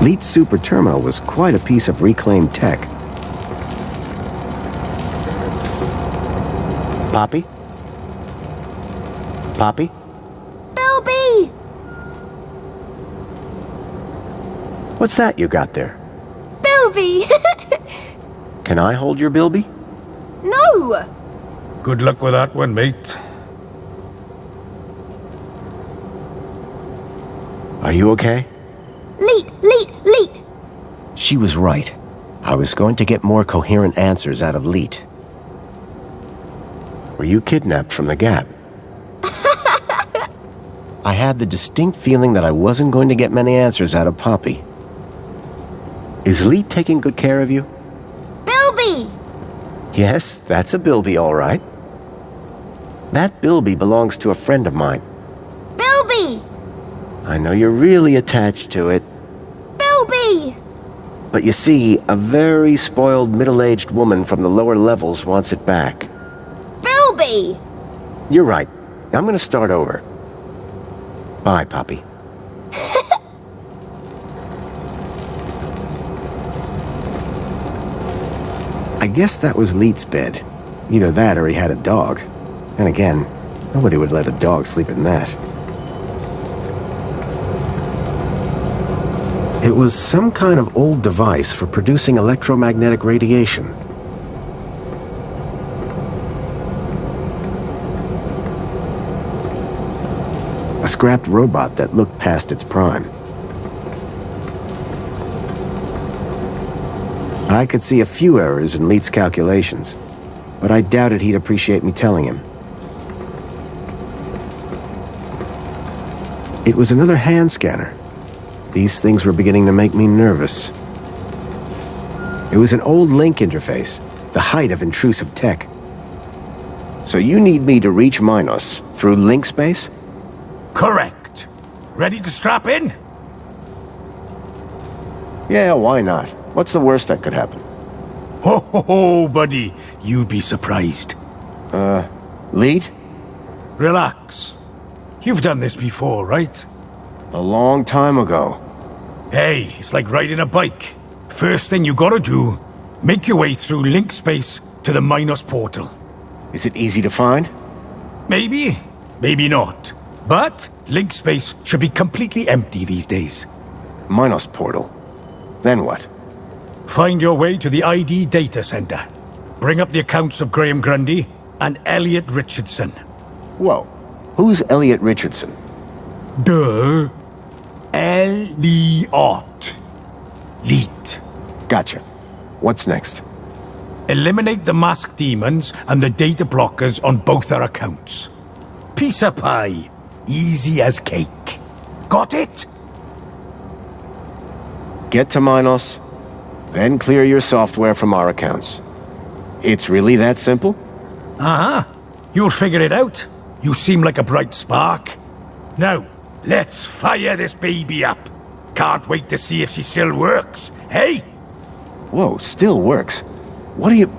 Leet's super terminal was quite a piece of reclaimed tech. Poppy? Poppy? Bilby! What's that you got there? Bilby! Can I hold your Bilby? No! Good luck with that one, mate. Are you okay? Leet! She was right. I was going to get more coherent answers out of Leet. Were you kidnapped from the Gap? I had the distinct feeling that I wasn't going to get many answers out of Poppy. Is Leet taking good care of you? Bilby! Yes, that's a Bilby, all right. That Bilby belongs to a friend of mine. Bilby! I know you're really attached to it. Bilby! But you see, a very spoiled middle-aged woman from the lower levels wants it back. Bilby! You're right. I'm gonna start over. Bye, Poppy. I guess that was Leet's bed. Either that or he had a dog. And again, nobody would let a dog sleep in that. It was some kind of old device for producing electromagnetic radiation. A scrapped robot that looked past its prime. I could see a few errors in Leet's calculations, but I doubted he'd appreciate me telling him. It was another hand scanner. These things were beginning to make me nervous. It was an old link interface, the height of intrusive tech. So you need me to reach Minos through link space? Correct. Ready to strap in? Yeah, why not? What's the worst that could happen? Ho ho ho, buddy. You'd be surprised. Leet? Relax. You've done this before, right? A long time ago. Hey, it's like riding a bike. First thing you gotta do, make your way through link space to the Minos portal. Is it easy to find? Maybe, maybe not. But link space should be completely empty these days. Minos portal. Then what? Find your way to the ID data center. Bring up the accounts of Graham Grundy and Elliot Richardson. Whoa. Who's Elliot Richardson? Duh. Elliot. Leet. Gotcha. What's next? Eliminate the masked demons and the data blockers on both our accounts. Piece of pie. Easy as cake. Got it? Get to Minos, then clear your software from our accounts. It's really that simple? Uh-huh. You'll figure it out. You seem like a bright spark. Now, let's fire this baby up. Can't wait to see if she still works, hey? Whoa, still works. What do you...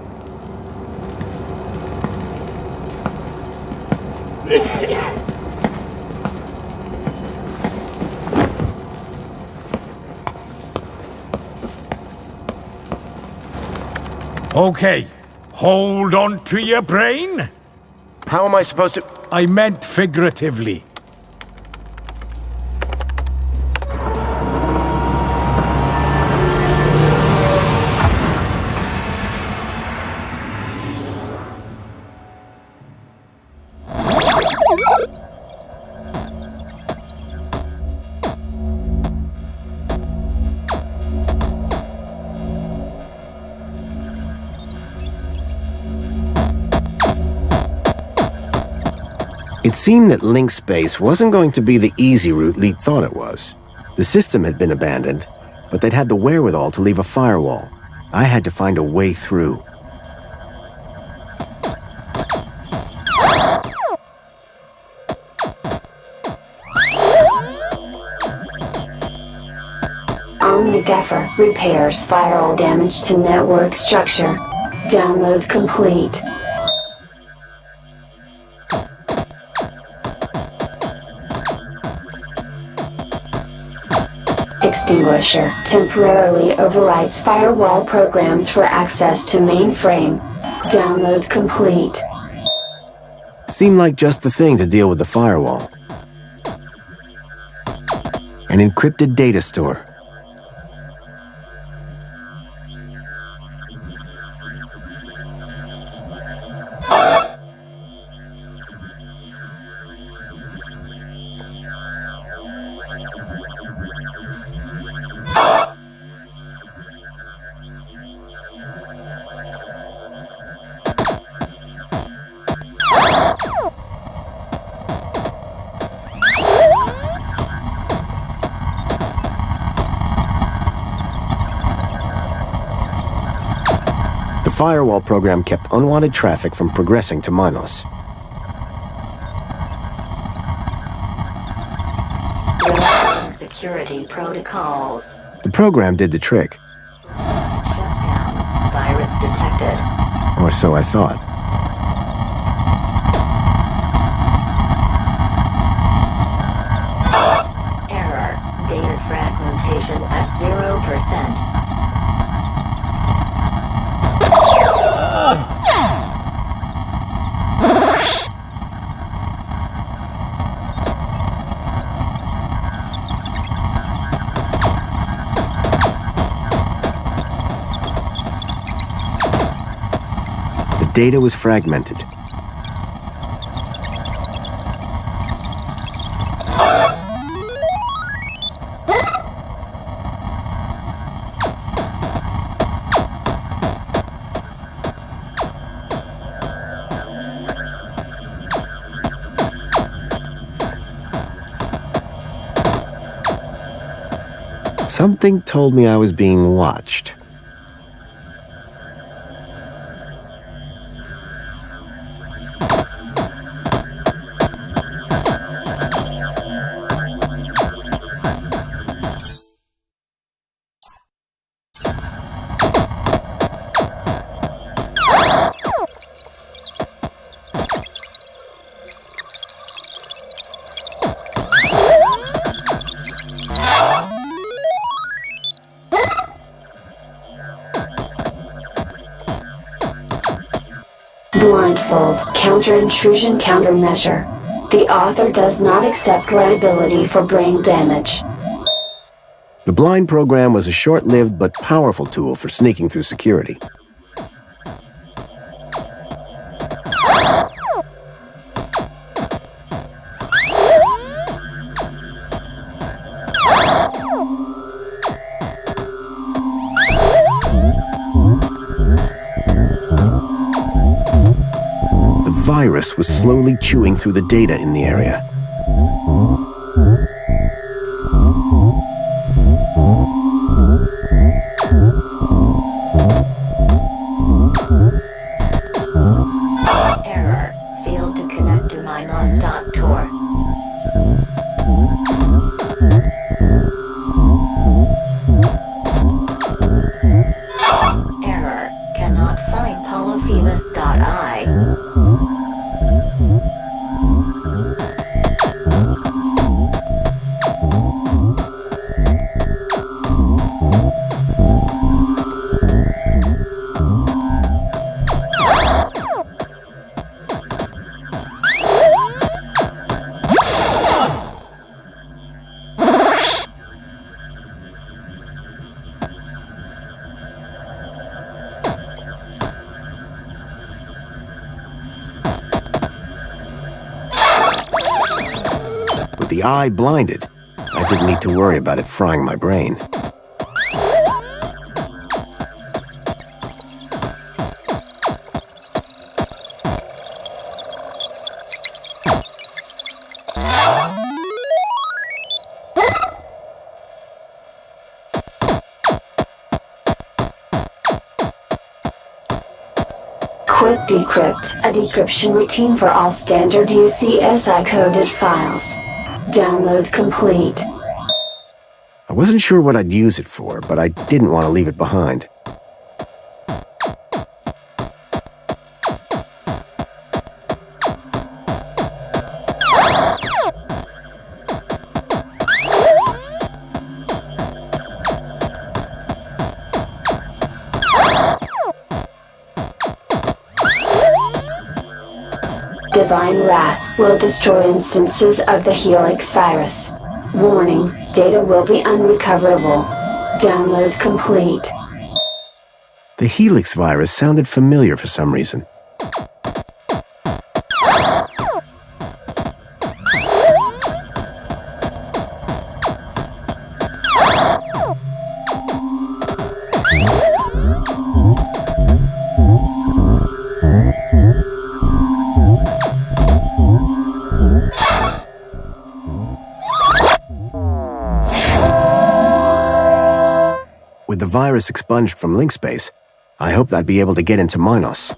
Okay, hold on to your brain. How am I supposed to... I meant figuratively. It seemed that link space wasn't going to be the easy route Leet thought it was. The system had been abandoned, but they'd had the wherewithal to leave a firewall. I had to find a way through. OmniGaffer repairs spiral damage to network structure. Download complete. Extinguisher temporarily overrides firewall programs for access to mainframe. Download complete. Seemed like just the thing to deal with the firewall. An encrypted data store. The firewall program kept unwanted traffic from progressing to Minos. Relaxing security protocols. The program did the trick. Shutdown. Virus detected. Or so I thought. Error. Data fragmentation at 0%. The data was fragmented. Something told me I was being watched. Blindfold, counter-intrusion countermeasure. The author does not accept liability for brain damage. The blind program was a short-lived but powerful tool for sneaking through security. The virus was slowly chewing through the data in the area. Error. Failed to connect to Minos.tor. Error. Cannot find polyphemus.I. With the eye blinded, I didn't need to worry about it frying my brain. Quick Decrypt, a decryption routine for all standard UCSI-coded files. Download complete. I wasn't sure what I'd use it for, but I didn't want to leave it behind. divine wrath will destroy instances of the Helix virus. Warning, data will be unrecoverable. Download complete. The Helix virus sounded familiar for some reason. With the virus expunged from link space, I hoped I'd be able to get into Minos.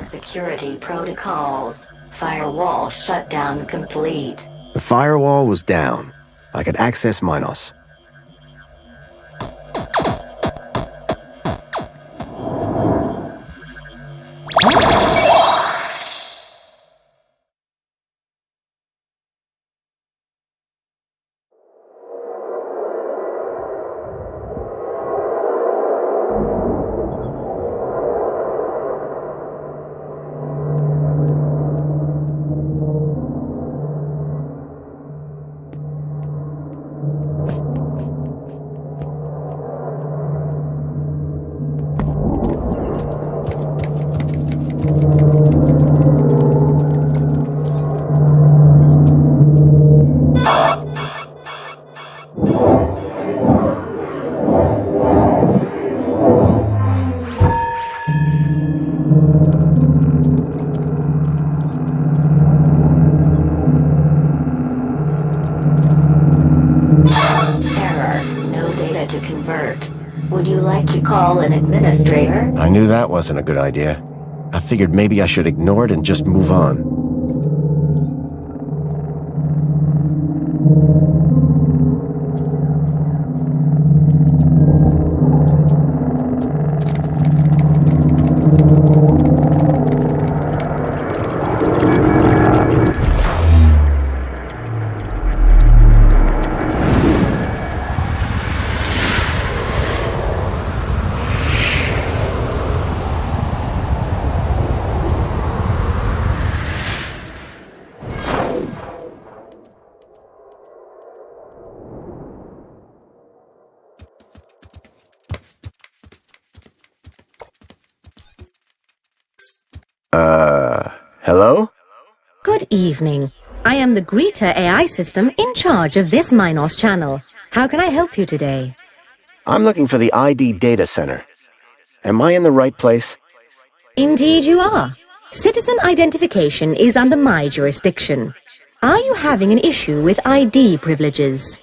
Security protocols. Firewall shutdown complete. The firewall was down. I could access Minos. An administrator? I knew that wasn't a good idea. I figured maybe I should ignore it and just move on. Hello? Good evening. I am the Greeter AI system in charge of this Minos channel. How can I help you today? I'm looking for the ID data center. Am I in the right place? Indeed you are. Citizen identification is under my jurisdiction. Are you having an issue with ID privileges?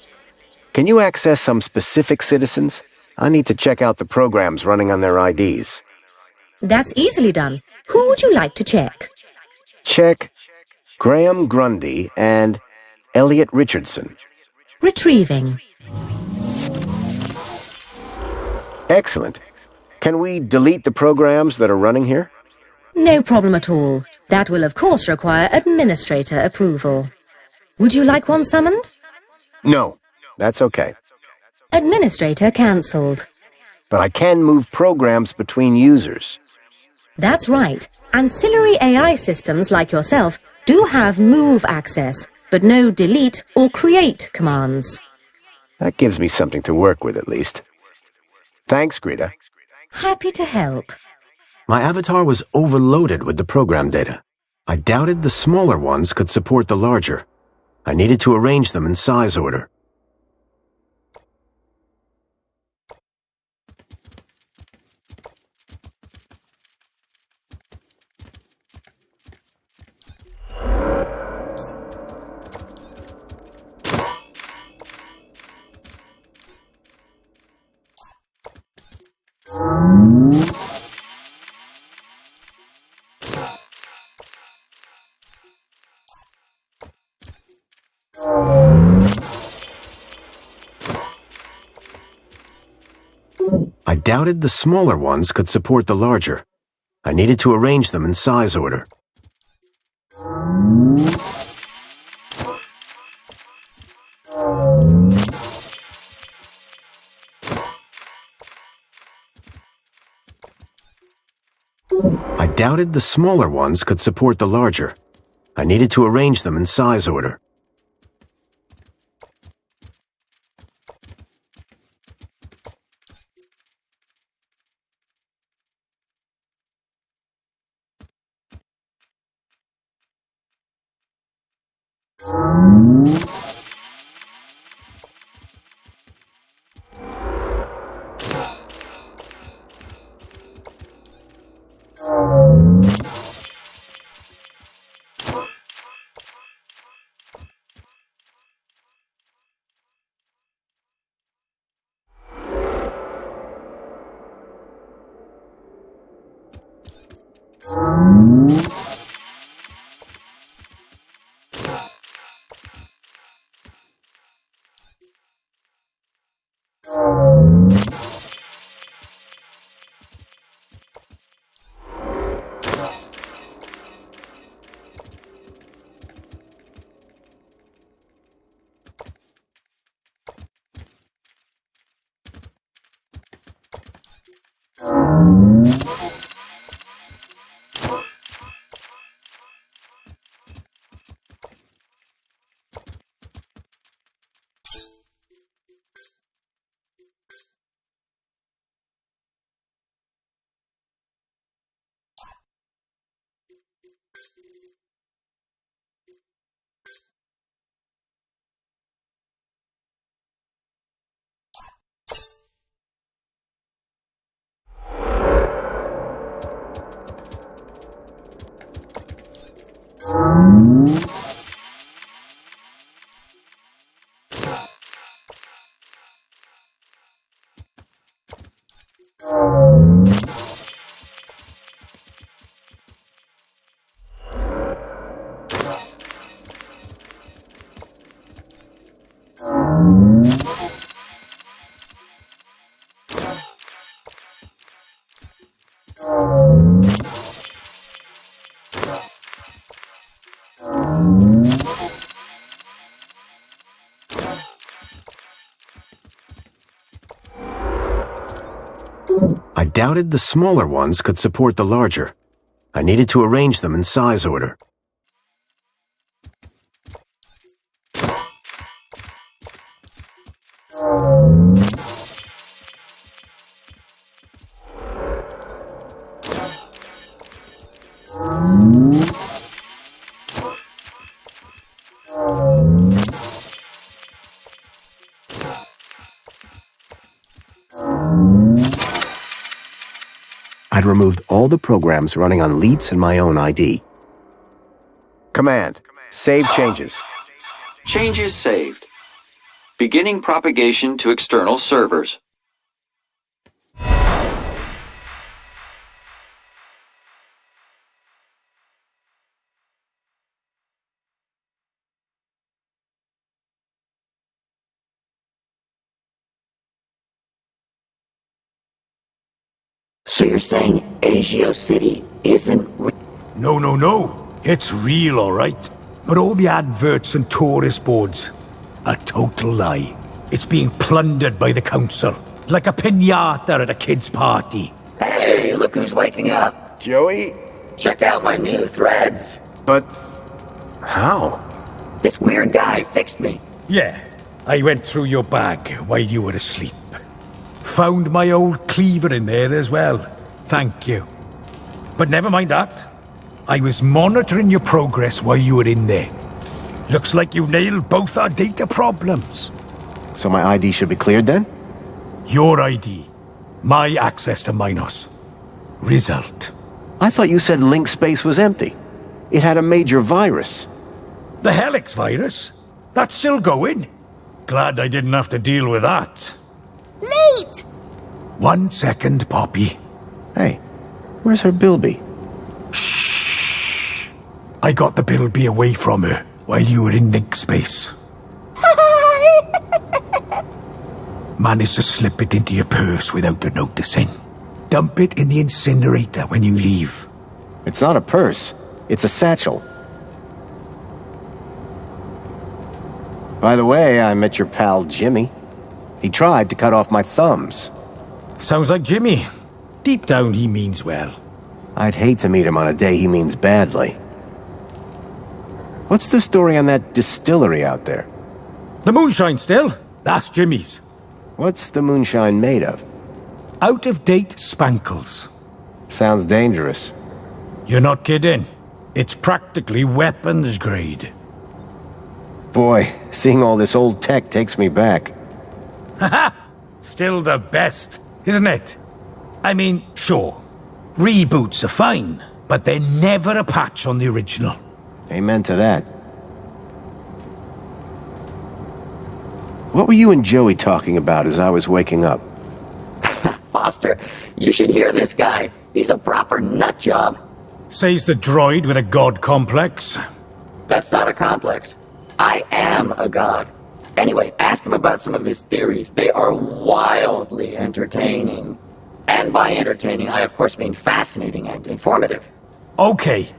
Can you access some specific citizens? I need to check out the programs running on their IDs. That's easily done. Who would you like to check? Check Graham Grundy and Elliot Richardson. Retrieving. Excellent. Can we delete the programs that are running here? No problem at all. That will of course require administrator approval. Would you like one summoned? No, that's okay. Administrator cancelled. But I can move programs between users. That's right. Ancillary AI systems like yourself do have move access, but no delete or create commands. That gives me something to work with, at least. Thanks, Greta. Happy to help. My avatar was overloaded with the program data. I doubted the smaller ones could support the larger. I needed to arrange them in size order. I doubted the smaller ones could support the larger. I needed to arrange them in size order. I doubted the smaller ones could support the larger. I needed to arrange them in size order. I doubted the smaller ones could support the larger. I needed to arrange them in size order. I'd removed all the programs running on Leets and my own ID. Command. Save changes. Changes saved. Beginning propagation to external servers. So you're saying Agio City isn't No. It's real, all right. But all the adverts and tourist boards, a total lie. It's being plundered by the council, like a piñata at a kid's party. Hey, look who's waking up. Joey? Check out my new threads. But how? This weird guy fixed me. Yeah, I went through your bag while you were asleep. Found my old cleaver in there as well. Thank you. But never mind that. I was monitoring your progress while you were in there. Looks like you nailed both our data problems. So my ID should be cleared then? Your ID. My access to Minos. Result. I thought you said link space was empty. It had a major virus. The Helix virus? That's still going? Glad I didn't have to deal with that. Late! 1 second, Poppy. Hey, where's her Bilby? Shh. I got the Bilby away from her while you were in link space. Managed to slip it into your purse without her noticing. Dump it in the incinerator when you leave. It's not a purse. It's a satchel. By the way, I met your pal Jimmy. He tried to cut off my thumbs. Sounds like Jimmy. Deep down, he means well. I'd hate to meet him on a day he means badly. What's the story on that distillery out there? The moonshine still? That's Jimmy's. What's the moonshine made of? Out-of-date spankles. Sounds dangerous. You're not kidding. It's practically weapons grade. Boy, seeing all this old tech takes me back. Haha! Still the best, isn't it? I mean, sure. Reboots are fine, but they're never a patch on the original. Amen to that. What were you and Joey talking about as I was waking up? Foster, you should hear this guy. He's a proper nut job. Says the droid with a god complex. That's not a complex. I am a god. Anyway, ask him about some of his theories. They are wildly entertaining. And by entertaining, I of course mean fascinating and informative. Okay.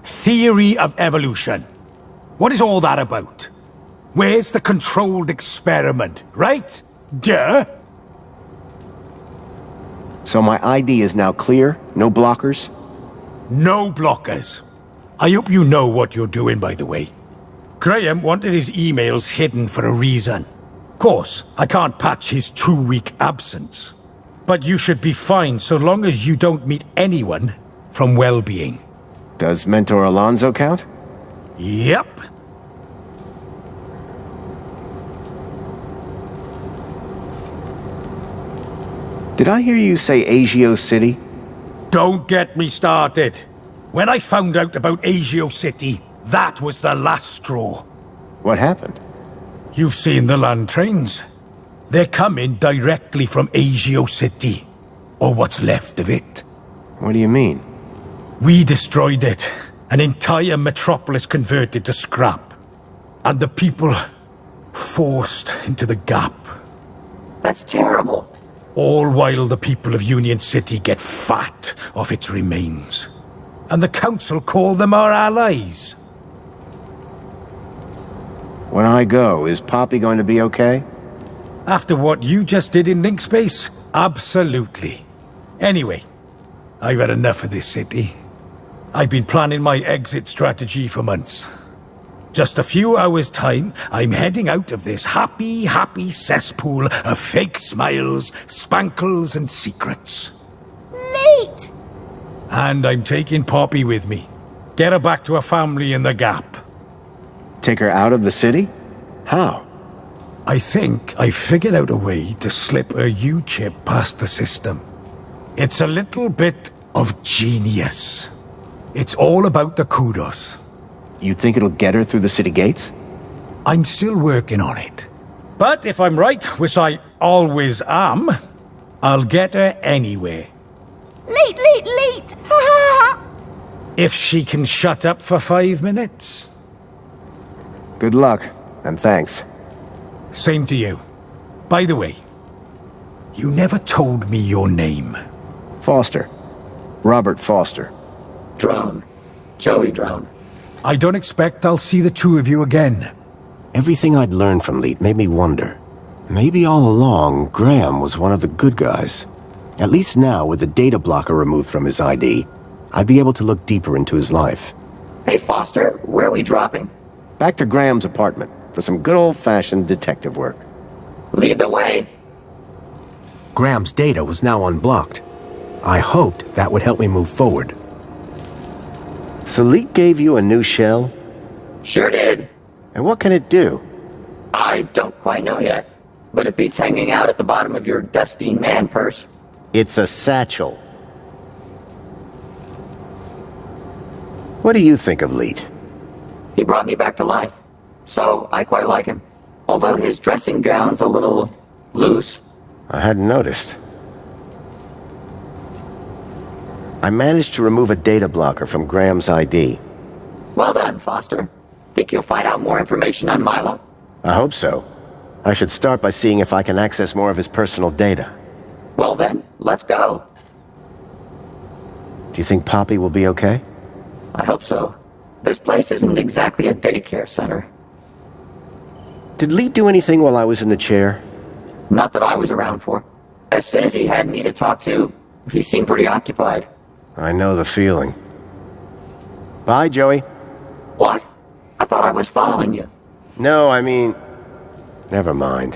Theory of evolution. What is all that about? Where's the controlled experiment, right? Duh! So my ID is now clear? No blockers? No blockers. I hope you know what you're doing, by the way. Graham wanted his emails hidden for a reason. Of course, I can't patch his 2-week absence. But you should be fine so long as you don't meet anyone from well-being. Does Mentor Alonso count? Yep. Did I hear you say Agio City? Don't get me started. When I found out about Agio City, that was the last straw. What happened? You've seen the land trains. They're coming directly from Agio City. Or what's left of it. What do you mean? We destroyed it. An entire metropolis converted to scrap. And the people forced into the gap. That's terrible. All while the people of Union City get fat off its remains. And the council call them our allies. When I go, is Poppy going to be okay? After what you just did in Link Space? Absolutely. Anyway, I've had enough of this city. I've been planning my exit strategy for months. Just a few hours' time, I'm heading out of this happy cesspool of fake smiles, spankles, and secrets. Late! And I'm taking Poppy with me. Get her back to her family in the Gap. Take her out of the city? How? I think I figured out a way to slip a U-chip past the system. It's a little bit of genius. It's all about the kudos. You think it'll get her through the city gates? I'm still working on it. But if I'm right, which I always am, I'll get her anywhere. Late! Ha ha ha! If she can shut up for 5 minutes. Good luck, and thanks. Same to you. By the way, you never told me your name. Foster. Robert Foster. Drone. Joey Drone. I don't expect I'll see the two of you again. Everything I'd learned from Leet made me wonder. Maybe all along, Graham was one of the good guys. At least now, with the data blocker removed from his ID, I'd be able to look deeper into his life. Hey, Foster, where are we dropping? Back to Graham's apartment for some good old-fashioned detective work. Lead the way. Graham's data was now unblocked. I hoped that would help me move forward. So Leet gave you a new shell? Sure did. And what can it do? I don't quite know yet, but it beats hanging out at the bottom of your dusty man purse. It's a satchel. What do you think of Leet? He brought me back to life, so I quite like him. Although his dressing gown's a little loose. I hadn't noticed. I managed to remove a data blocker from Graham's ID. Well done, Foster. Think you'll find out more information on Milo? I hope so. I should start by seeing if I can access more of his personal data. Well then, let's go. Do you think Poppy will be okay? I hope so. This place isn't exactly a daycare center. Did Leet do anything while I was in the chair? Not that I was around for. As soon as he had me to talk to, he seemed pretty occupied. I know the feeling. Bye, Joey. What? I thought I was following you. No, I mean... Never mind.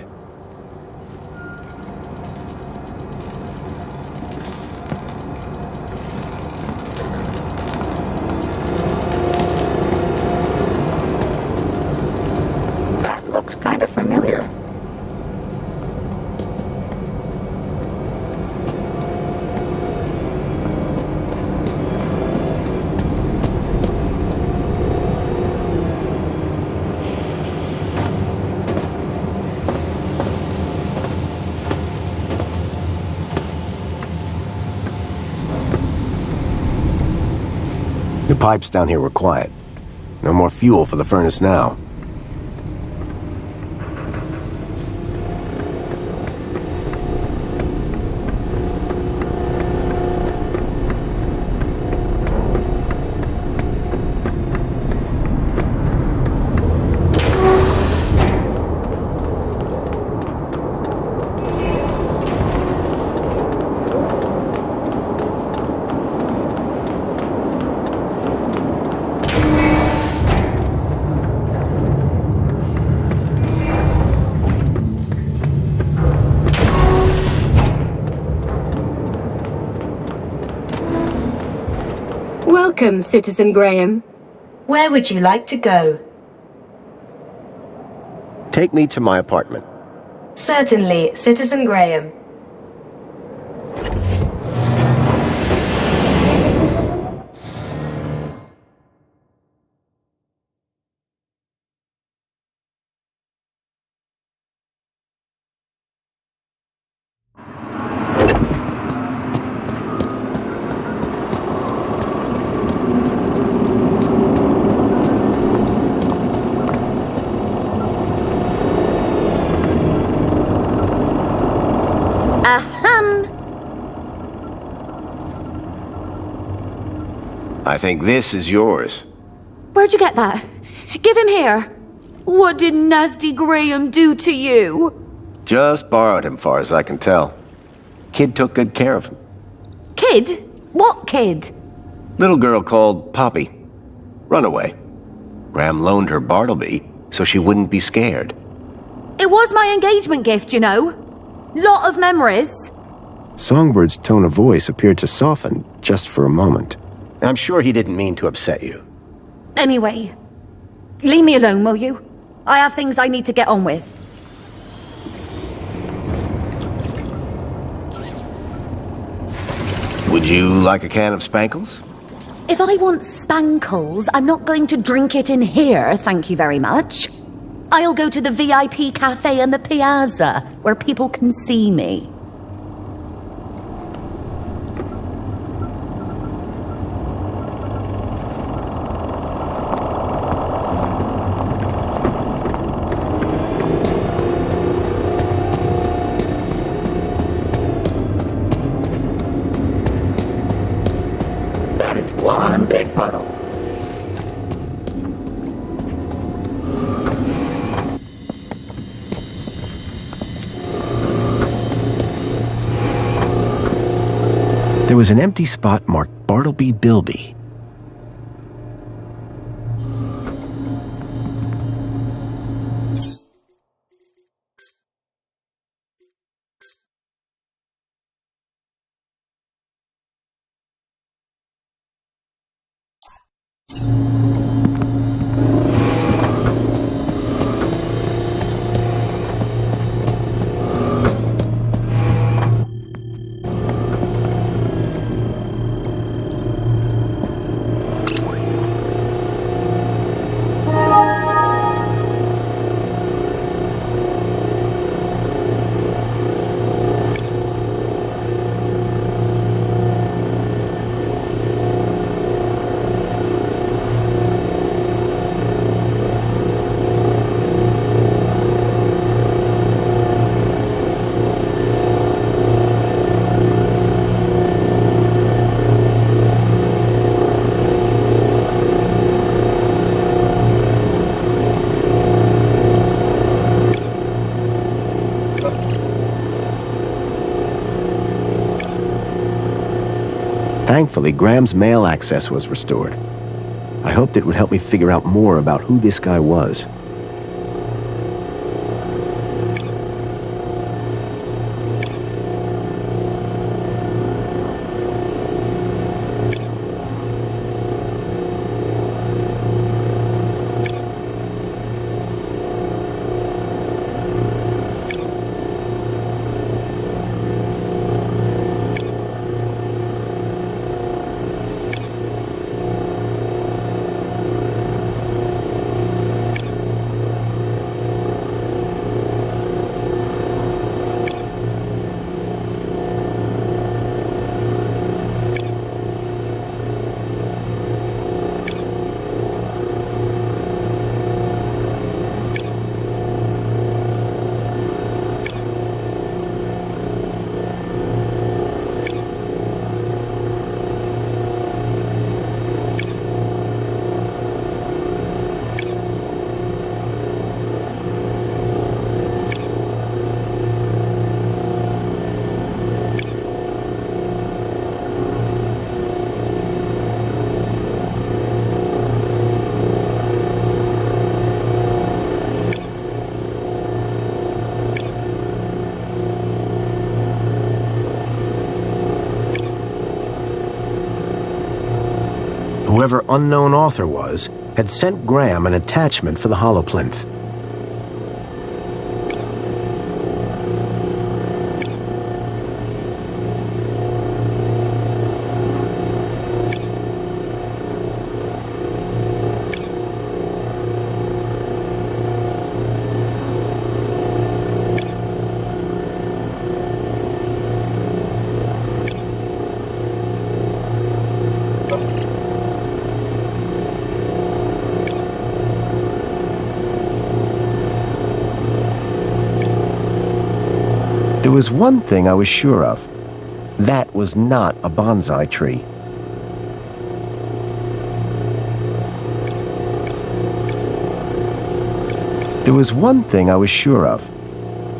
That looks kind of familiar. The pipes down here were quiet. No more fuel for the furnace now. Welcome, Citizen Graham. Where would you like to go? Take me to my apartment. Certainly, Citizen Graham. I think this is yours. Where'd you get that? Give him here. What did Nasty Graham do to you? Just borrowed him, far as I can tell. Kid took good care of him. Kid? What kid? Little girl called Poppy. Runaway. Graham loaned her Bartleby so she wouldn't be scared. It was my engagement gift, you know. Lot of memories. Songbird's tone of voice appeared to soften just for a moment. I'm sure he didn't mean to upset you. Anyway, leave me alone, will you? I have things I need to get on with. Would you like a can of Spankles? If I want Spankles, I'm not going to drink it in here, thank you very much. I'll go to the VIP cafe in the Piazza, where people can see me. One big puddle. There was an empty spot marked Bartleby Bilby. Thankfully, Graham's mail access was restored. I hoped it would help me figure out more about who this guy was. Whoever unknown author was, had sent Graham an attachment for the holoplinth. There was one thing I was sure of. That was not a bonsai tree. There was one thing I was sure of.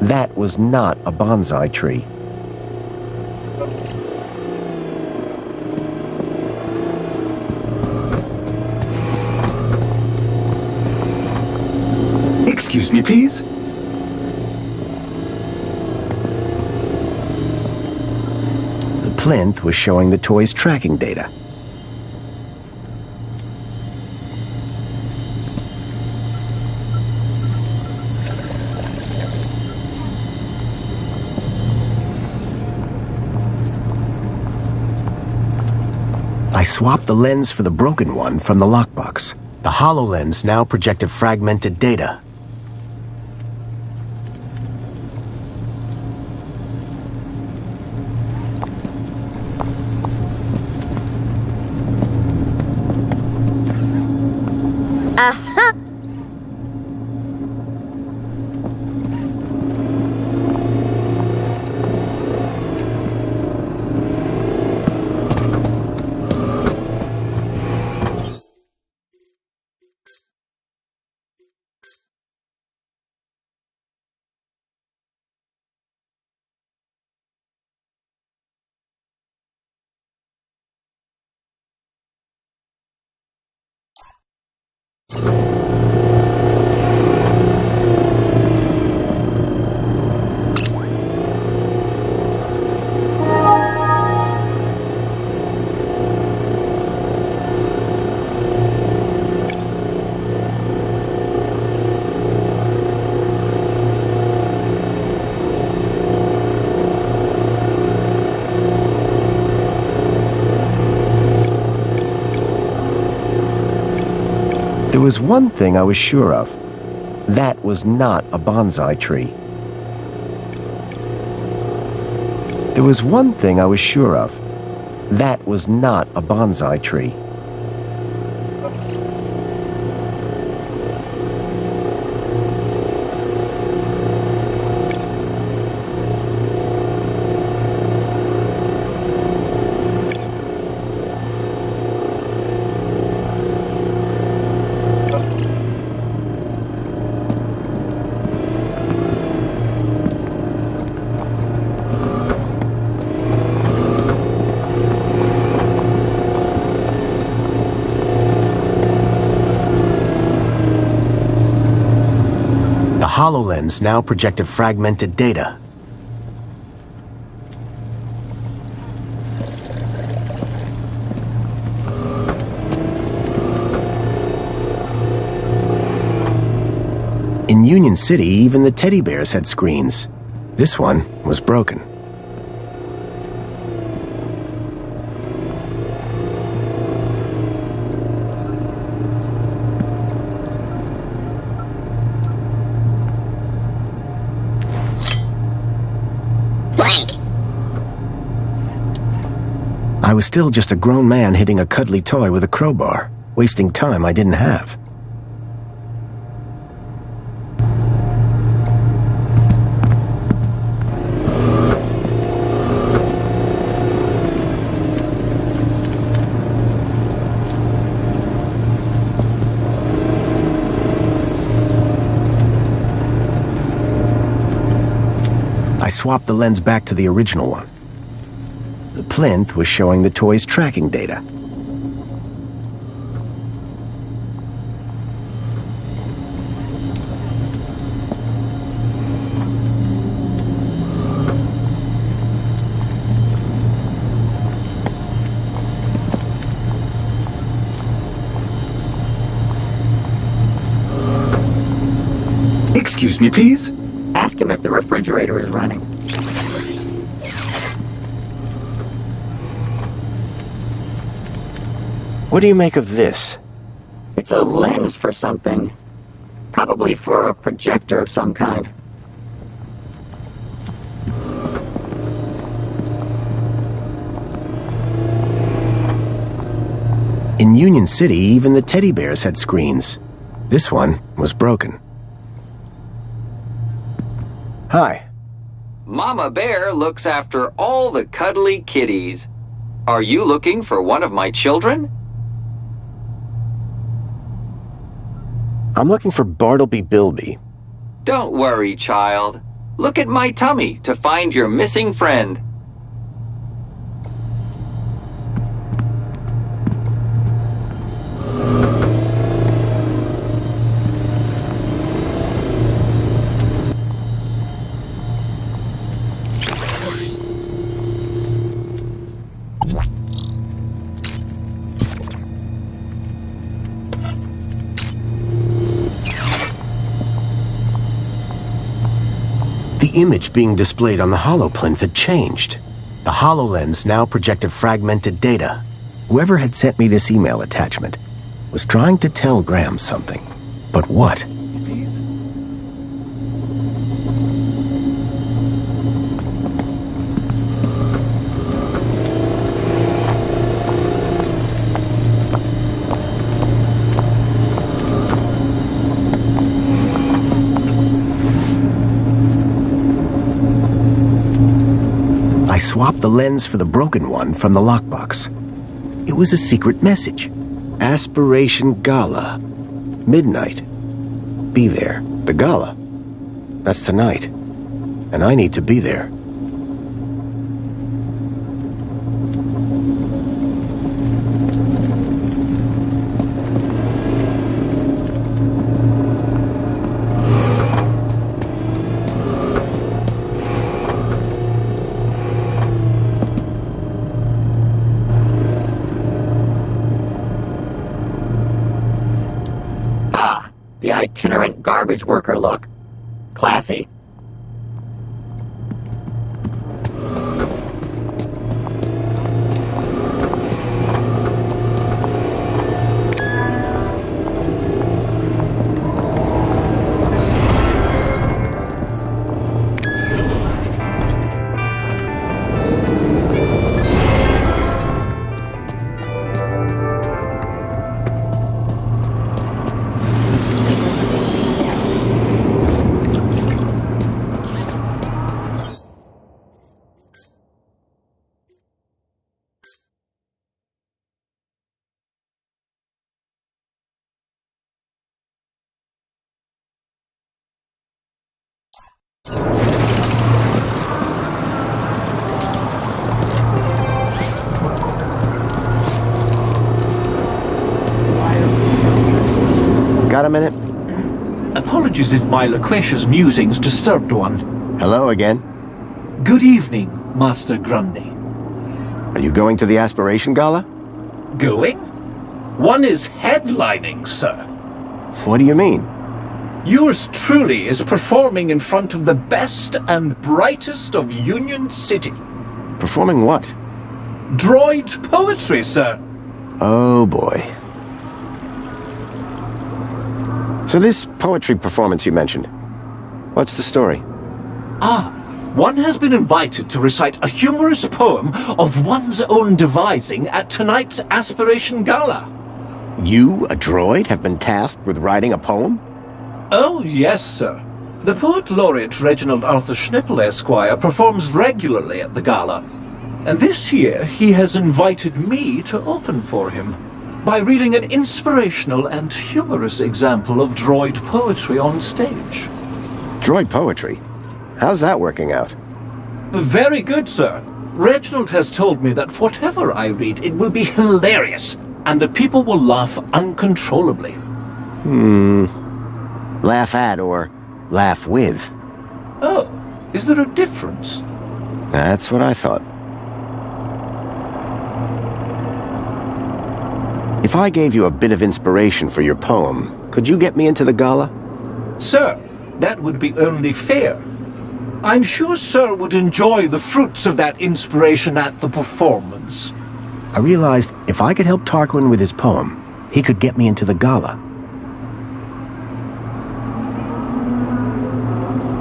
That was not a bonsai tree. Excuse me, please. The plinth was showing the toy's tracking data. I swapped the lens for the broken one from the lockbox. The HoloLens now projected fragmented data. Aha! There was one thing I was sure of. That was not a bonsai tree. There was one thing I was sure of. That was not a bonsai tree. HoloLens now projected fragmented data. In Union City, even the teddy bears had screens. This one was broken. Blank. I was still just a grown man hitting a cuddly toy with a crowbar, wasting time I didn't have. I swapped the lens back to the original one. The plinth was showing the toy's tracking data. Excuse me, please? Ask him if the refrigerator is running. What do you make of this? It's a lens for something. Probably for a projector of some kind. In Union City, even the teddy bears had screens. This one was broken. Hi. Mama Bear looks after all the cuddly kitties. Are you looking for one of my children? I'm looking for Bartleby Bilby. Don't worry, child. Look at my tummy to find your missing friend. The image being displayed on the holoplinth had changed. The HoloLens now projected fragmented data. Whoever had sent me this email attachment was trying to tell Graham something. But what? I swapped the lens for the broken one from the lockbox. It was a secret message. Aspiration Gala. Midnight. Be there. The gala. That's tonight. And I need to be there. The itinerant garbage worker look. Classy. Got a minute? Apologies if my loquacious musings disturbed one. Hello again. Good evening, Master Grundy. Are you going to the Aspiration Gala? Going? One is headlining, sir. What do you mean? Yours truly is performing in front of the best and brightest of Union City. Performing what? Droid poetry, sir. Oh, boy. So this poetry performance you mentioned, what's the story? One has been invited to recite a humorous poem of one's own devising at tonight's Aspiration Gala. You, a droid, have been tasked with writing a poem? Oh, yes, sir. The poet laureate Reginald Arthur Schnipple, Esquire, performs regularly at the gala. And this year he has invited me to open for him by reading an inspirational and humorous example of droid poetry on stage. Droid poetry? How's that working out? Very good, sir. Reginald has told me that whatever I read, it will be hilarious, and the people will laugh uncontrollably. Laugh at or laugh with? Oh, is there a difference? That's what I thought. If I gave you a bit of inspiration for your poem, could you get me into the gala? Sir, that would be only fair. I'm sure Sir would enjoy the fruits of that inspiration at the performance. I realized if I could help Tarquin with his poem, he could get me into the gala.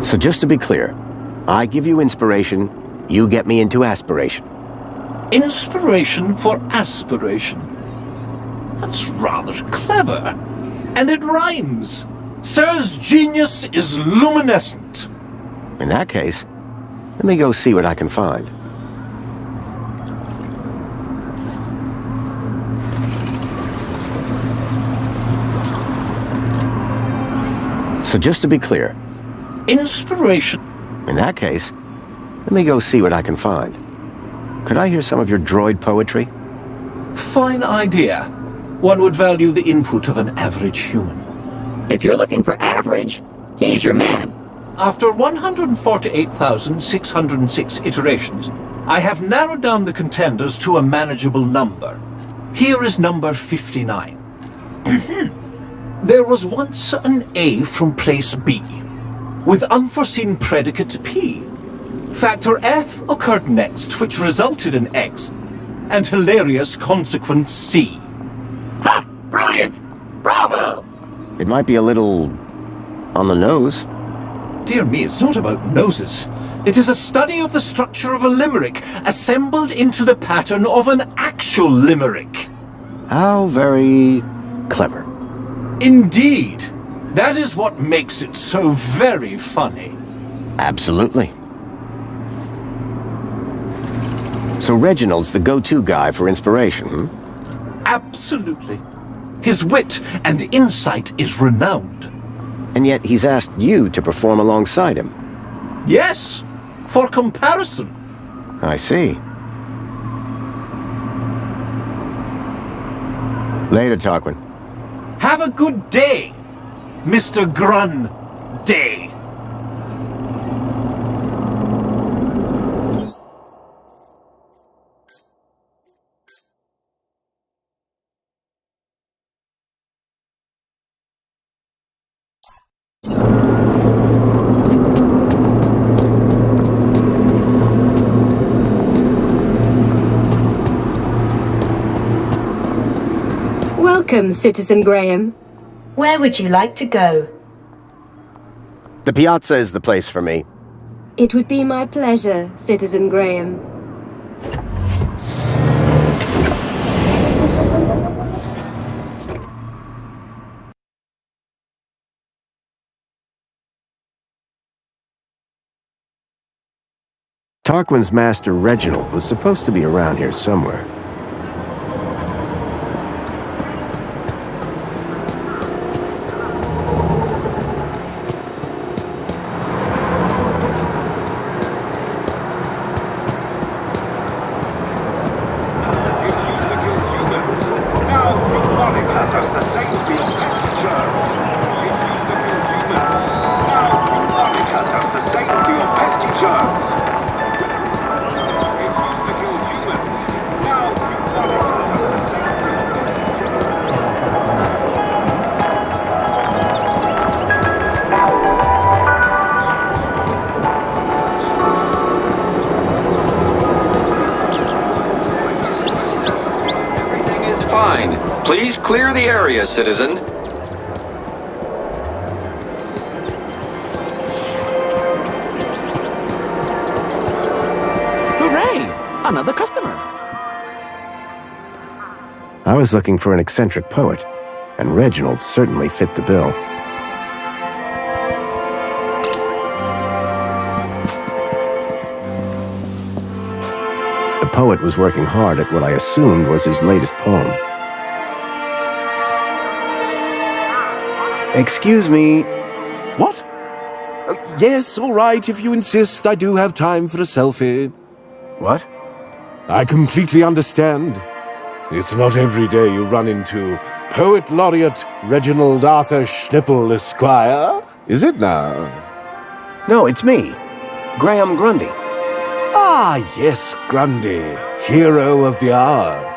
So just to be clear, I give you inspiration, you get me into aspiration. Inspiration for aspiration. That's rather clever. And it rhymes. Sir's genius is luminescent. In that case, let me go see what I can find. So just to be clear, inspiration. In that case, let me go see what I can find. Could I hear some of your droid poetry? Fine idea. One would value the input of an average human. If you're looking for average, he's your man. After 148,606 iterations, I have narrowed down the contenders to a manageable number. Here is number 59. There was once an A from place B, with unforeseen predicate P. Factor F occurred next, which resulted in X, and hilarious consequence C. Ha! Brilliant! Bravo! It might be a little on the nose. Dear me, it's not about noses. It is a study of the structure of a limerick, assembled into the pattern of an actual limerick. How very clever. Indeed. That is what makes it so very funny. Absolutely. So Reginald's the go-to guy for inspiration, hmm? Absolutely. His wit and insight is renowned. And yet he's asked you to perform alongside him. Yes, for comparison. I see. Later, Tarquin. Have a good day, Mr. Grundy. Welcome, Citizen Graham. Where would you like to go? The piazza is the place for me. It would be my pleasure, Citizen Graham. Tarquin's master, Reginald, was supposed to be around here somewhere. Please clear the area, citizen. Hooray! Another customer. I was looking for an eccentric poet, and Reginald certainly fit the bill. The poet was working hard at what I assumed was his latest poem. Excuse me. What? Yes, all right, if you insist. I do have time for a selfie. What? I completely understand. It's not every day you run into Poet Laureate Reginald Arthur Schnippel, Esquire, is it now? No, it's me, Graham Grundy. Ah, yes, Grundy, hero of the hour.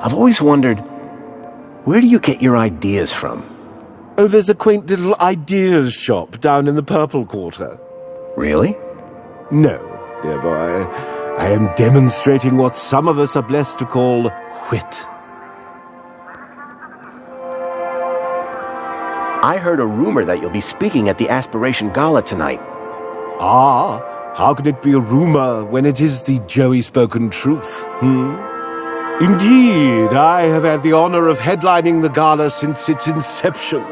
I've always wondered, where do you get your ideas from? Oh, there's a quaint little ideas shop down in the Purple Quarter. Really? No, dear boy. I am demonstrating what some of us are blessed to call wit. I heard a rumor that you'll be speaking at the Aspiration Gala tonight. Ah, how can it be a rumor when it is the Joey-spoken truth, Indeed, I have had the honor of headlining the gala since its inception.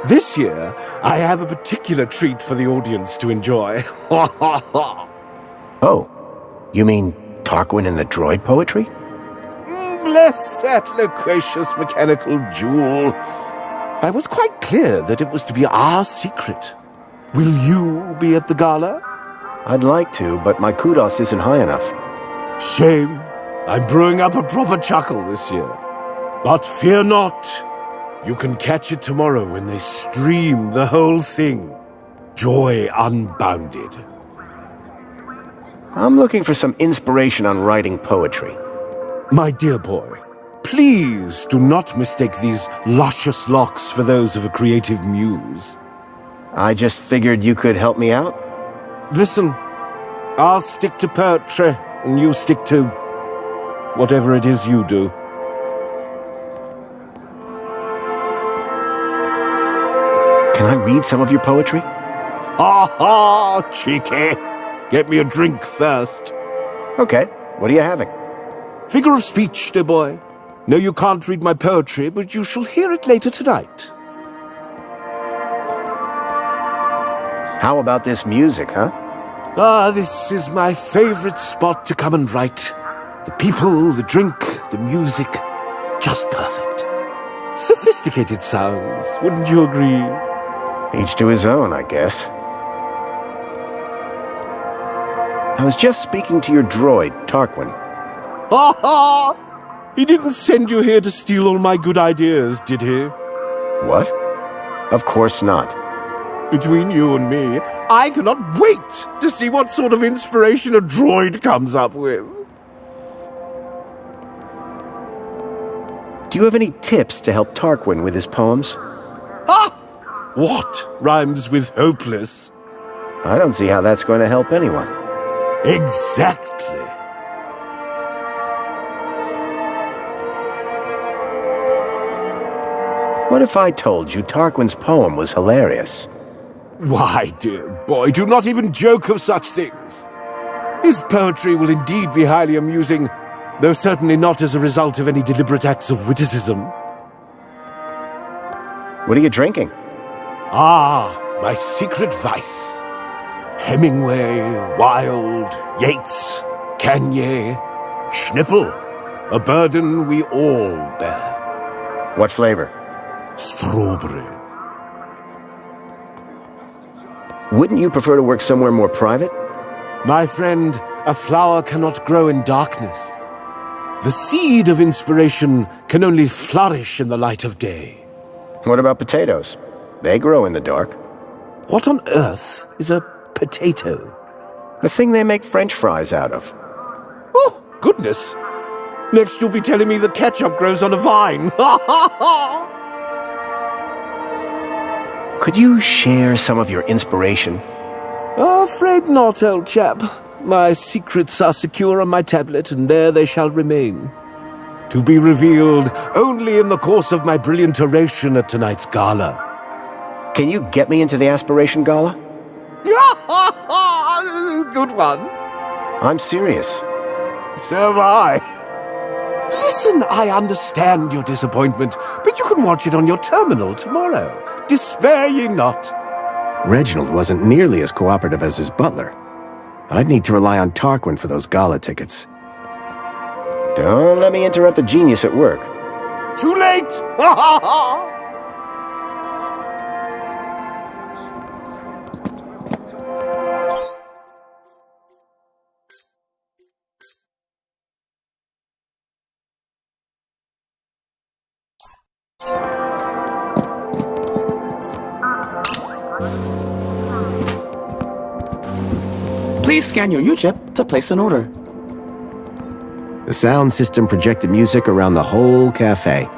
This year, I have a particular treat for the audience to enjoy. Oh, you mean Tarquin and the droid poetry? Bless that loquacious mechanical jewel. I was quite clear that it was to be our secret. Will you be at the gala? I'd like to, but my kudos isn't high enough. Shame. I'm brewing up a proper chuckle this year. But fear not. You can catch it tomorrow when they stream the whole thing. Joy unbounded. I'm looking for some inspiration on writing poetry. My dear boy, please do not mistake these luscious locks for those of a creative muse. I just figured you could help me out. Listen, I'll stick to poetry, and you stick to whatever it is you do. Can I read some of your poetry? Ha ha, cheeky. Get me a drink first. Okay, what are you having? Figure of speech, dear boy. No, you can't read my poetry, but you shall hear it later tonight. How about this music, huh? Ah, this is my favorite spot to come and write. The people, the drink, the music, just perfect. Sophisticated sounds, wouldn't you agree? Each to his own, I guess. I was just speaking to your droid, Tarquin. Ha ha! He didn't send you here to steal all my good ideas, did he? What? Of course not. Between you and me, I cannot wait to see what sort of inspiration a droid comes up with. Do you have any tips to help Tarquin with his poems? Ah! What rhymes with hopeless? I don't see how that's going to help anyone. Exactly. What if I told you Tarquin's poem was hilarious? Why, dear boy, do not even joke of such things. His poetry will indeed be highly amusing, though certainly not as a result of any deliberate acts of witticism. What are you drinking? Ah, my secret vice. Hemingway, Wilde, Yeats, Kanye, Schnippel, a burden we all bear. What flavor? Strawberry. Wouldn't you prefer to work somewhere more private? My friend, a flower cannot grow in darkness. The seed of inspiration can only flourish in the light of day. What about potatoes? They grow in the dark. What on earth is a potato? The thing they make French fries out of. Oh, goodness. Next you'll be telling me the ketchup grows on a vine. Ha ha ha! Could you share some of your inspiration? Afraid not, old chap. My secrets are secure on my tablet, and there they shall remain. To be revealed only in the course of my brilliant oration at tonight's gala. Can you get me into the Aspiration Gala? Good one. I'm serious. So am I. Listen, I understand your disappointment, but you can watch it on your terminal tomorrow. Despair ye not. Reginald wasn't nearly as cooperative as his butler. I'd need to rely on Tarquin for those gala tickets. Don't let me interrupt the genius at work. Too late! Please scan your U-chip to place an order. The sound system projected music around the whole cafe.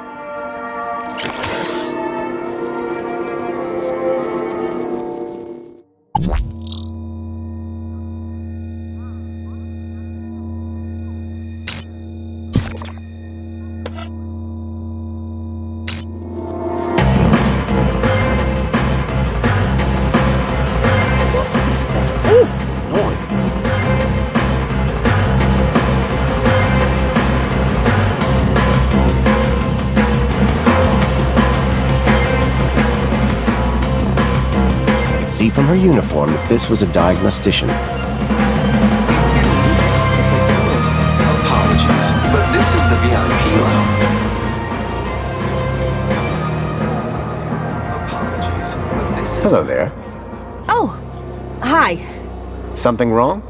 See from her uniform that this was a diagnostician. Apologies, but this is the VIP lounge. Hello there. Oh, hi. Something wrong?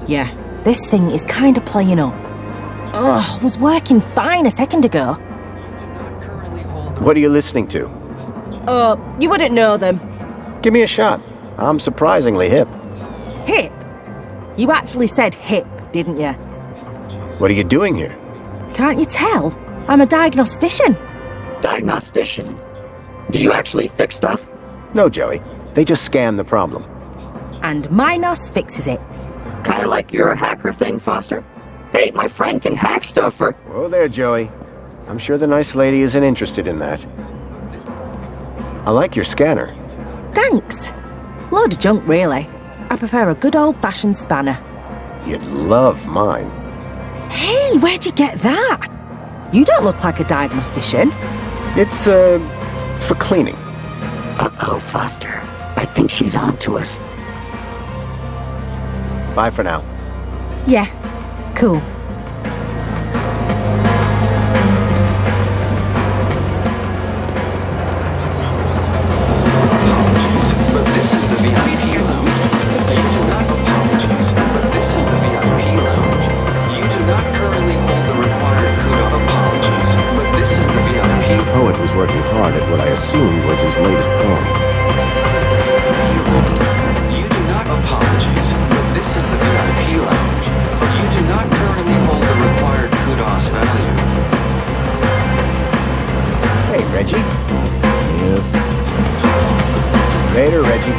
Yeah, this thing is kind of playing up. Ugh, was working fine a second ago. What are you listening to? You wouldn't know them. Give me a shot. I'm surprisingly hip. Hip? You actually said hip, didn't you? What are you doing here? Can't you tell? I'm a diagnostician. Diagnostician? Do you actually fix stuff? No, Joey. They just scan the problem. And Minos fixes it. Kinda like your hacker thing, Foster? Hey, my friend can hack stuff for... Whoa there, Joey. I'm sure the nice lady isn't interested in that. I like your scanner. Thanks. Load of junk, really. I prefer a good old-fashioned spanner. You'd love mine. Hey, where'd you get that? You don't look like a diagnostician. It's, for cleaning. Uh-oh, Foster. I think she's on to us. Bye for now. Yeah, cool. Was working hard at what I assumed was his latest poem. You do not apologies, but this is the VIP lounge. You do not currently hold the required kudos value. Hey, Reggie. Yes? Later, Reggie.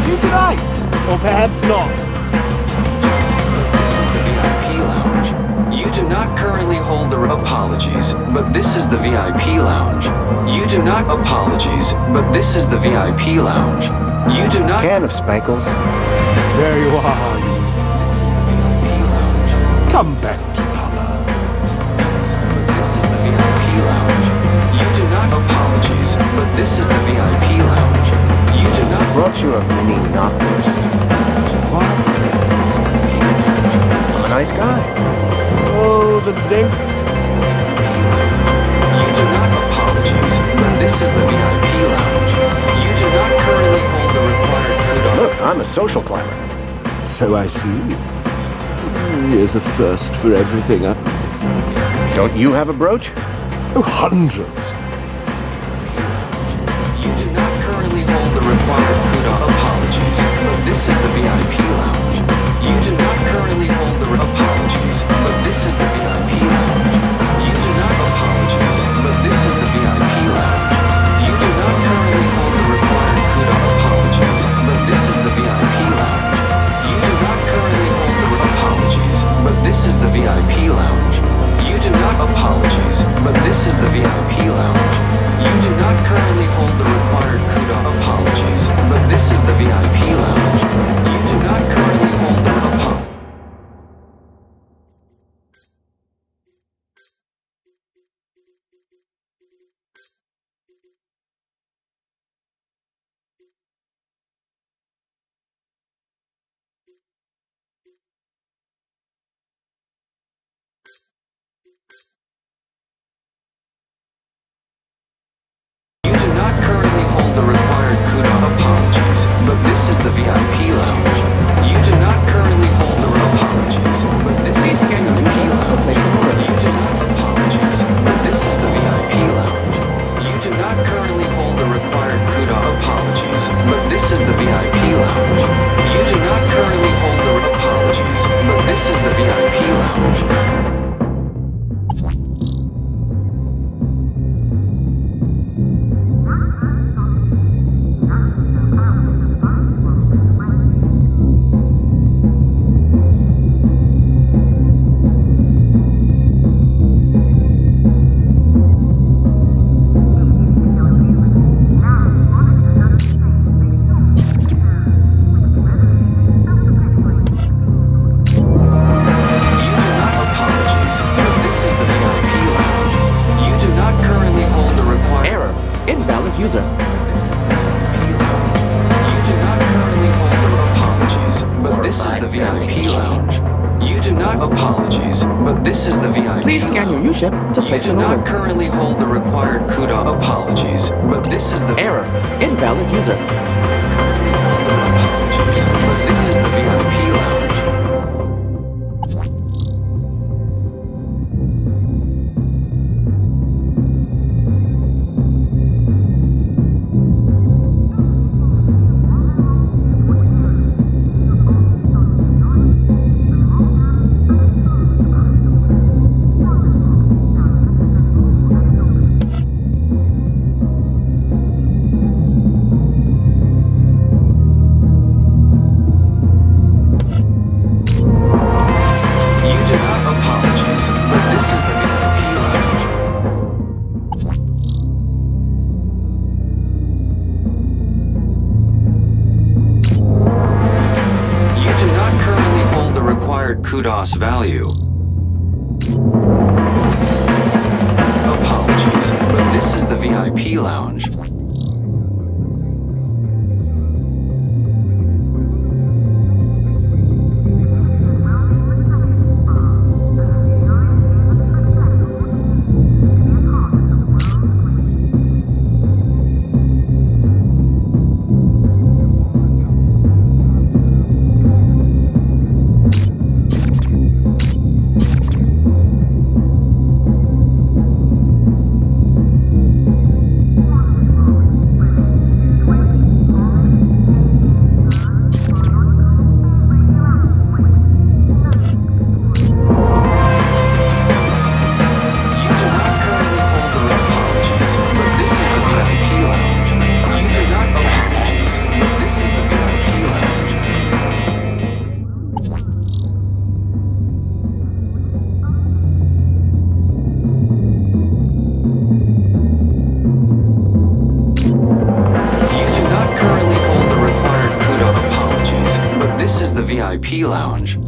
See you tonight! Or perhaps not. This is the VIP lounge. You do not currently hold the apologies, but this is the VIP lounge. You do not apologies, but this is the VIP lounge. You do not... Can of Spankles. There you are. This is the VIP lounge. Come back to Papa. This is the VIP lounge. You do not apologies, but this is the VIP lounge. You do not... Brought you a mini knockwurst. What? I'm a nice guy. Oh, the link. You do not apologies, but this is the VIP lounge. You do not currently hold the required kudos. Look, I'm a social climber. So I see. There's a thirst for everything. Don't you have a brooch? Oh, hundreds. You do not currently hold the required kudos. Apologies, but this is the VIP lounge. You do not currently hold the apologies, but this is the VIP lounge. You do not apologies, but this is the VIP lounge. You do not currently hold the required kudos. Apologies, but this is the VIP lounge. You do not currently hold is the VIP lounge. You do not currently hold the required CUDA. Apologies, but this is the VIP lounge. You do not currently hold the Please scan your U-chip to place an order. You do not currently hold the required CUDA. Apologies, but this is the error. Invalid user. Apologies, but this is the VIP lounge. Kudos value. Apologies, but this is the VIP lounge. VIP lounge.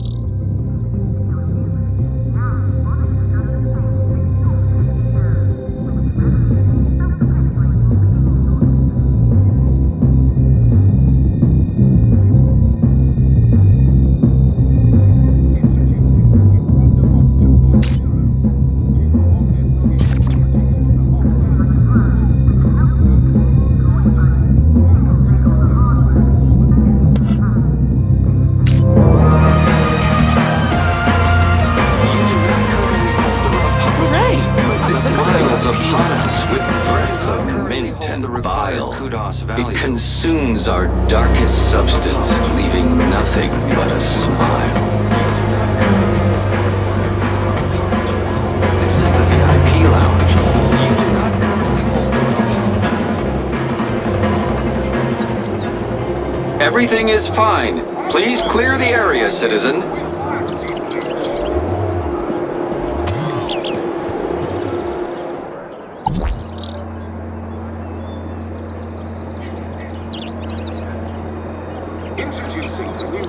It consumes our darkest substance, leaving nothing but a smile. This is the VIP lounge. You do not currently hold. Everything is fine. Please clear the area, citizen.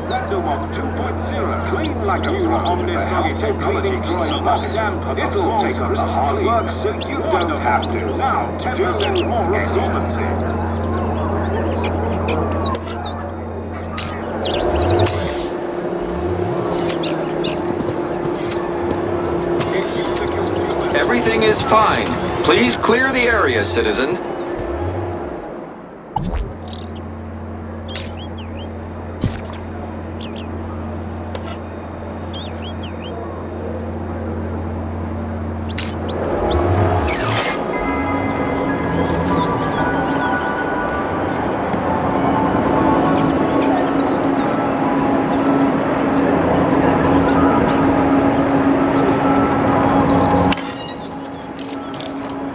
Randomog 2.0. Clean like a omniscient technology droid lockdown. It'll take up the hard work so you don't have to. Now, 10% more absorbency. Everything is fine. Please clear the area, citizen.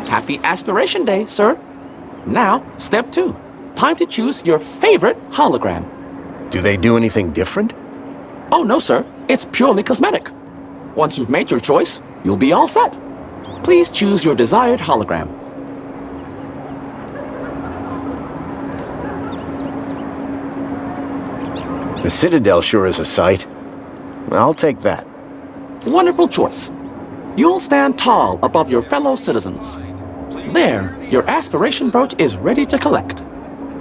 Happy Aspiration Day, sir. Now, step 2. Time to choose your favorite hologram. Do they do anything different? Oh, no, sir. It's purely cosmetic. Once you've made your choice, you'll be all set. Please choose your desired hologram. The Citadel sure is a sight. I'll take that. Wonderful choice. You'll stand tall above your fellow citizens. There, your aspiration brooch is ready to collect.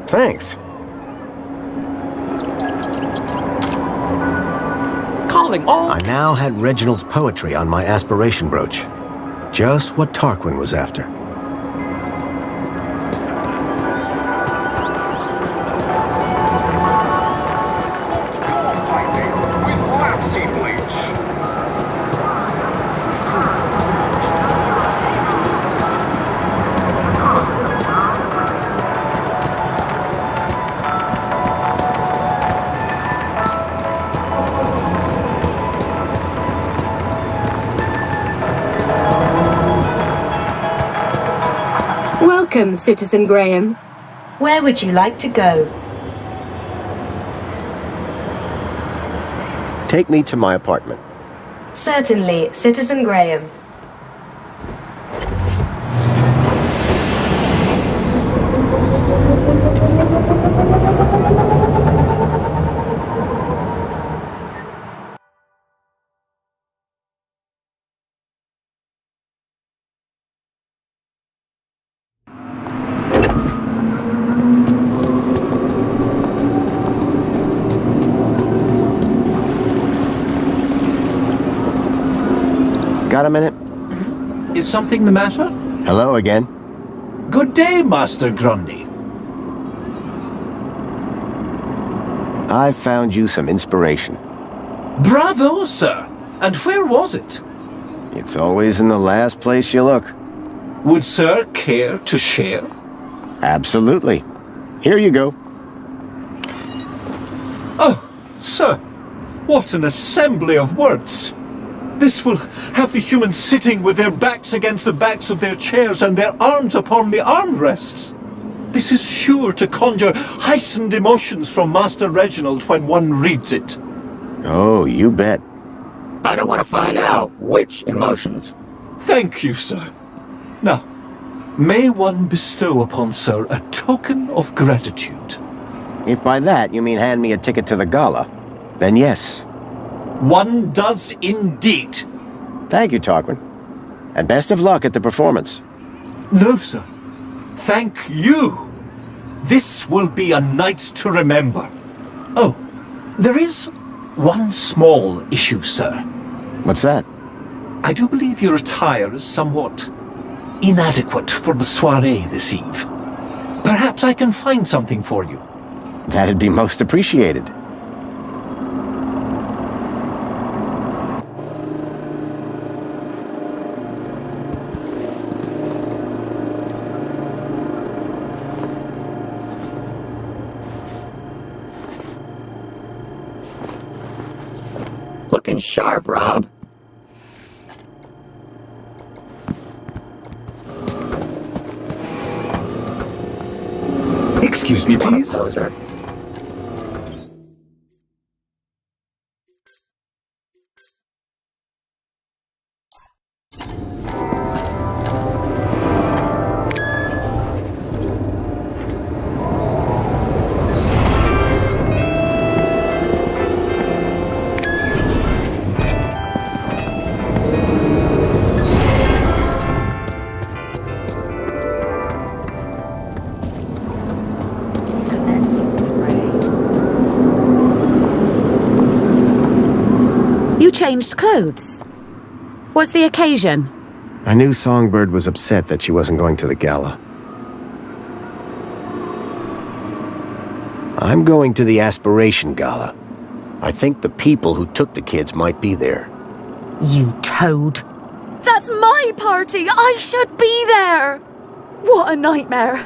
Thanks. Calling all... I now had Reginald's poetry on my aspiration brooch. Just what Tarquin was after. With Lapsy Bleach. Welcome, Citizen Graham. Where would you like to go? Take me to my apartment. Certainly, Citizen Graham. Got a minute? Is something the matter? Hello again. Good day, Master Grundy. I found you some inspiration. Bravo, sir. And where was it? It's always in the last place you look. Would sir care to share? Absolutely. Here you go. Oh, sir, what an assembly of words. This will have the humans sitting with their backs against the backs of their chairs and their arms upon the armrests. This is sure to conjure heightened emotions from Master Reginald when one reads it. Oh, you bet. I don't want to find out which emotions. Thank you, sir. Now, may one bestow upon sir a token of gratitude? If by that you mean hand me a ticket to the gala, then yes. One does indeed. Thank you, Tarquin. And best of luck at the performance. No, sir. Thank you. This will be a night to remember. Oh, there is one small issue, sir. What's that? I do believe your attire is somewhat inadequate for the soirée this eve. Perhaps I can find something for you. That'd be most appreciated. Looking sharp, Rob. Excuse me, please. Poser. changed clothes. What's the occasion? I knew Songbird was upset that she wasn't going to the gala. I'm going to the Aspiration Gala. I think the people who took the kids might be there. You toad. That's my party! I should be there! What a nightmare.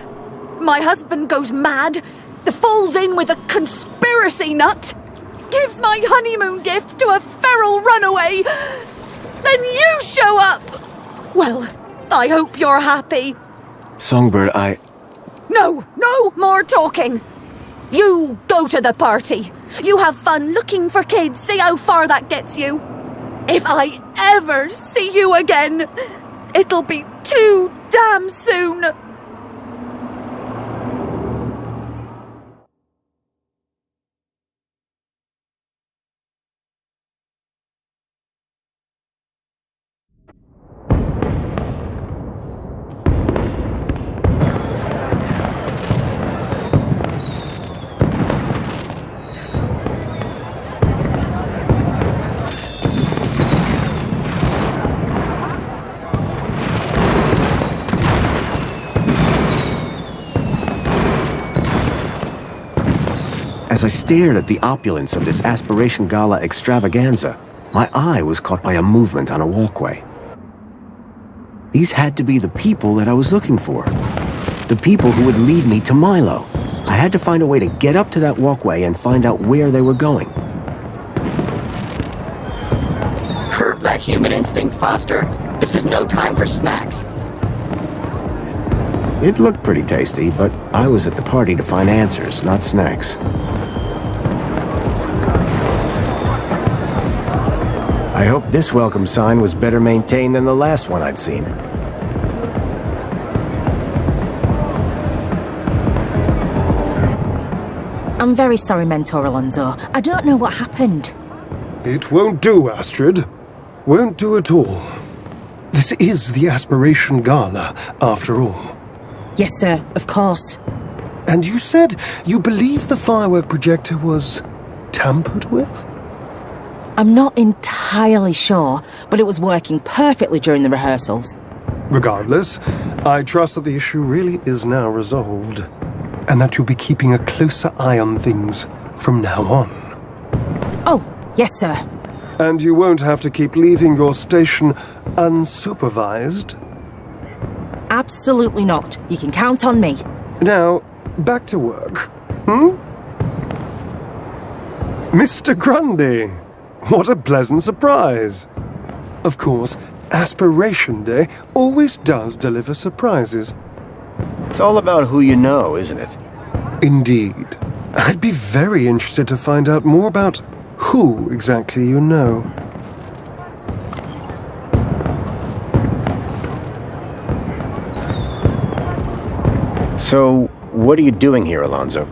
My husband goes mad, falls in with a conspiracy nut, gives my honeymoon gift to a feral runaway, then you show up! Well, I hope you're happy. Songbird, No more talking. You go to the party. You have fun looking for kids, see how far that gets you. If I ever see you again, it'll be too damn soon. As I stared at the opulence of this Aspiration Gala extravaganza, my eye was caught by a movement on a walkway. These had to be the people that I was looking for. The people who would lead me to Milo. I had to find a way to get up to that walkway and find out where they were going. Curb that human instinct, Foster. This is no time for snacks. It looked pretty tasty, but I was at the party to find answers, not snacks. I hope this welcome sign was better maintained than the last one I'd seen. I'm very sorry, Mentor Alonso. I don't know what happened. It won't do, Astrid. Won't do at all. This is the Aspiration Gala, after all. Yes, sir, of course. And you said you believe the firework projector was tampered with? I'm not entirely sure, but it was working perfectly during the rehearsals. Regardless, I trust that the issue really is now resolved, and that you'll be keeping a closer eye on things from now on. Oh, yes, sir. And you won't have to keep leaving your station unsupervised? Absolutely not. You can count on me. Now, back to work. Mr. Grundy! What a pleasant surprise! Of course, Aspiration Day always does deliver surprises. It's all about who you know, isn't it? Indeed. I'd be very interested to find out more about who exactly you know. So, what are you doing here, Alonso?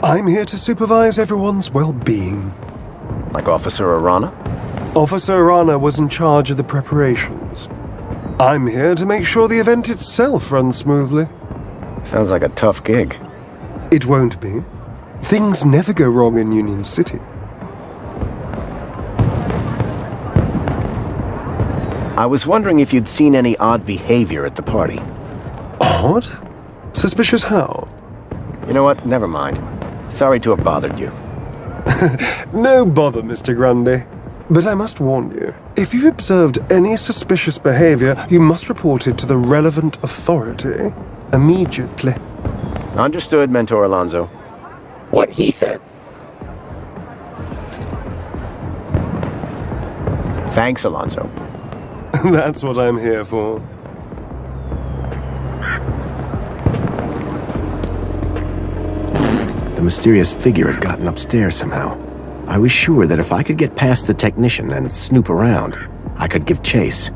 I'm here to supervise everyone's well-being. Like Officer Arana? Officer Arana was in charge of the preparations. I'm here to make sure the event itself runs smoothly. Sounds like a tough gig. It won't be. Things never go wrong in Union City. I was wondering if you'd seen any odd behavior at the party. Odd? Suspicious how? You know what? Never mind. Sorry to have bothered you. No bother, Mr. Grundy. But I must warn you, if you've observed any suspicious behavior, you must report it to the relevant authority immediately. Understood, Mentor Alonso. What he said. Thanks, Alonso. That's what I'm here for. The mysterious figure had gotten upstairs somehow. I was sure that if I could get past the technician and snoop around, I could give chase.